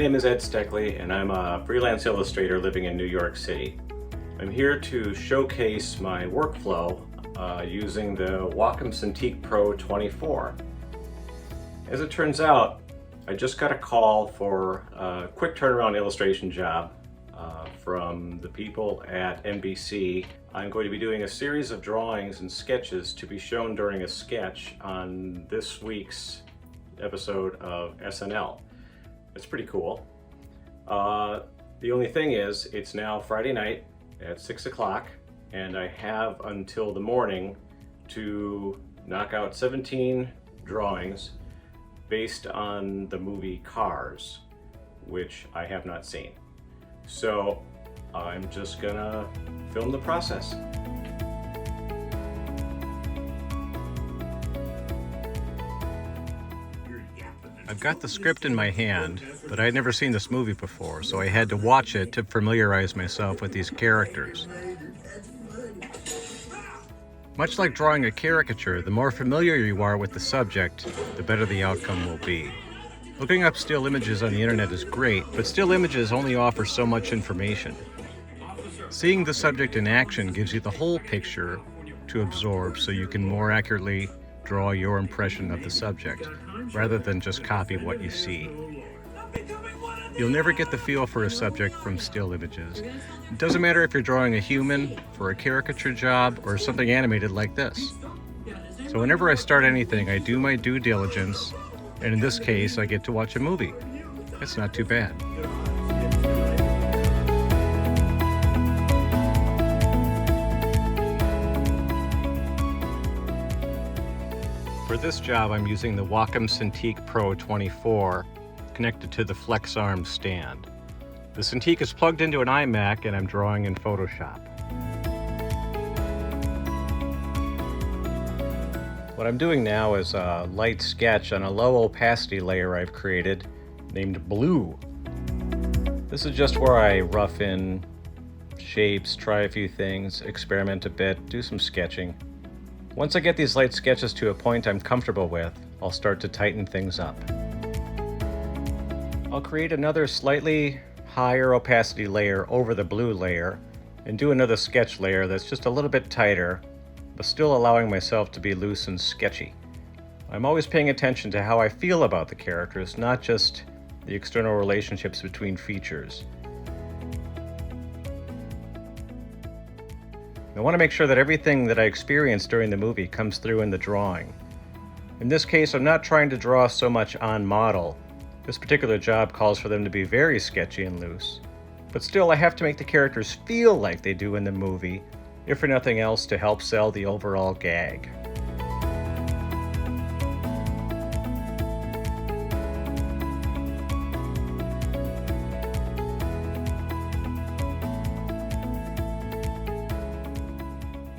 name is Ed Steckley, and I'm a freelance illustrator living in New York City. I'm here to showcase my workflow using the Wacom Cintiq Pro 24. As it turns out, I just got a call for a quick turnaround illustration job from the people at NBC. I'm going to be doing a series of drawings and sketches to be shown during a sketch on this week's episode of SNL. It's pretty cool. The only thing is, it's now Friday night at 6 o'clock, and I have until the morning to knock out 17 drawings based on the movie Cars, which I have not seen. So I'm just gonna film the process. I've got the script in my hand, but I'd never seen this movie before, so I had to watch it to familiarize myself with these characters. Much like drawing a caricature, the more familiar you are with the subject, the better the outcome will be. Looking up still images on the internet is great, but still images only offer so much information. Seeing the subject in action gives you the whole picture to absorb, so you can more accurately draw your impression of the subject, rather than just copy what you see. You'll never get the feel for a subject from still images. It doesn't matter if you're drawing a human for a caricature job or something animated like this. So whenever I start anything, I do my due diligence, and in this case, I get to watch a movie. That's not too bad. For this job, I'm using the Wacom Cintiq Pro 24 connected to the FlexArm stand. The Cintiq is plugged into an iMac, and I'm drawing in Photoshop. What I'm doing now is a light sketch on a low opacity layer I've created named Blue. This is just where I rough in shapes, try a few things, experiment a bit, do some sketching. Once I get these light sketches to a point I'm comfortable with, I'll start to tighten things up. I'll create another slightly higher opacity layer over the blue layer and do another sketch layer that's just a little bit tighter, but still allowing myself to be loose and sketchy. I'm always paying attention to how I feel about the characters, not just the external relationships between features. I want to make sure that everything that I experience during the movie comes through in the drawing. In this case, I'm not trying to draw so much on model. This particular job calls for them to be very sketchy and loose. But still, I have to make the characters feel like they do in the movie, if for nothing else to help sell the overall gag.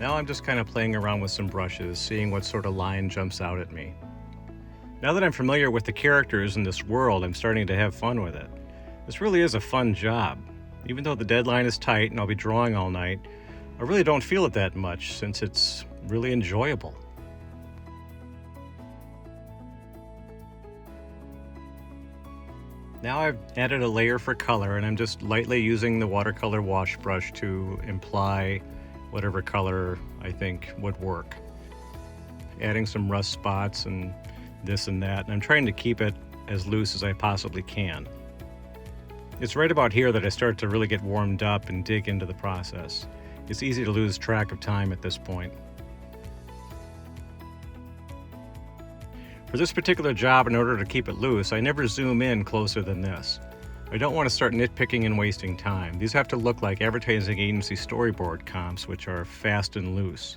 Now I'm just kind of playing around with some brushes, seeing what sort of line jumps out at me. Now that I'm familiar with the characters in this world, I'm starting to have fun with it. This really is a fun job. Even though the deadline is tight and I'll be drawing all night, I really don't feel it that much since it's really enjoyable. Now I've added a layer for color, and I'm just lightly using the watercolor wash brush to imply whatever color I think would work. Adding some rust spots and this and that, and I'm trying to keep it as loose as I possibly can. It's right about here that I start to really get warmed up and dig into the process. It's easy to lose track of time at this point. For this particular job, in order to keep it loose, I never zoom in closer than this. I don't want to start nitpicking and wasting time. These have to look like advertising agency storyboard comps, which are fast and loose.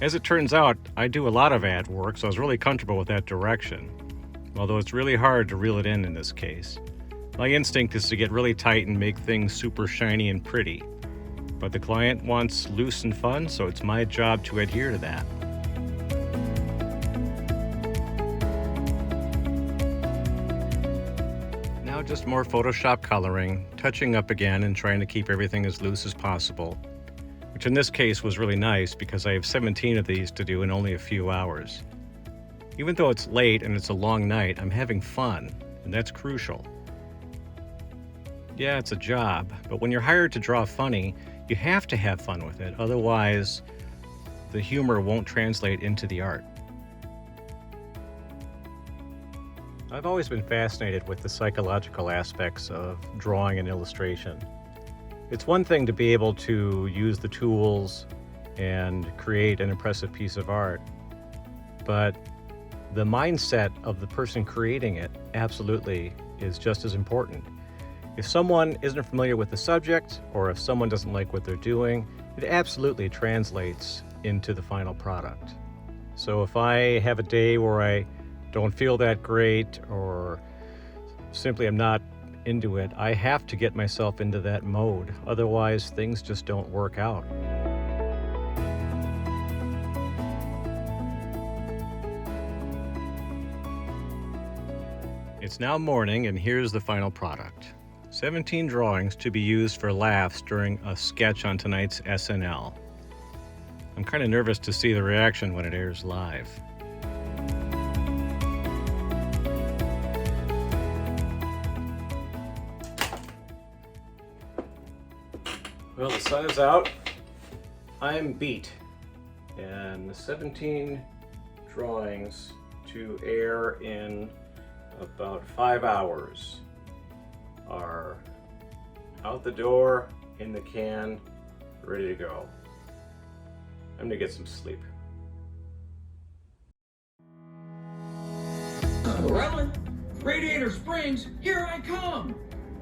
As it turns out, I do a lot of ad work, so I was really comfortable with that direction, although it's really hard to reel it in this case. My instinct is to get really tight and make things super shiny and pretty, but the client wants loose and fun, so it's my job to adhere to that. Now just more Photoshop coloring, touching up again and trying to keep everything as loose as possible, which in this case was really nice because I have 17 of these to do in only a few hours. Even though it's late and it's a long night, I'm having fun, and that's crucial. Yeah, it's a job, but when you're hired to draw funny, you have to have fun with it. Otherwise, the humor won't translate into the art. I've always been fascinated with the psychological aspects of drawing and illustration. It's one thing to be able to use the tools and create an impressive piece of art, but the mindset of the person creating it absolutely is just as important. If someone isn't familiar with the subject, or if someone doesn't like what they're doing, it absolutely translates into the final product. So if I have a day where I don't feel that great, or simply am not into it, I have to get myself into that mode. Otherwise, things just don't work out. It's now morning, and here's the final product. 17 drawings to be used for laughs during a sketch on tonight's SNL. I'm kind of nervous to see the reaction when it airs live. Well, the sun is out. I'm beat. And the 17 drawings to air in about 5 hours are out the door, in the can, ready to go. I'm gonna get some sleep. Rolling. Radiator Springs, here I come.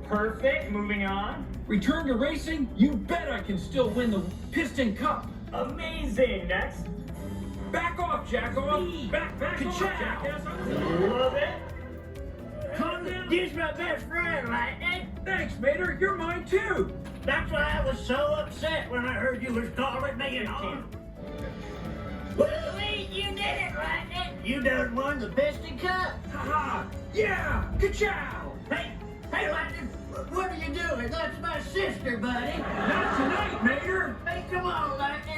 Perfect, moving on. Return to racing, you bet I can still win the Piston Cup. Amazing, next. Back off, Jacko. Back off, jackass. Love it. Calm down. He's my best friend, Lightning. Thanks, Mater, you're mine too. That's why I was so upset when I heard you was calling me an aunt. Woo-wee, you did it, Lightning. You done won the Piston Cup. Haha, yeah, ka-chow. Hey, Lightning, what are you doing? That's my sister, buddy. Not tonight, Mater. Hey, come on, Lightning.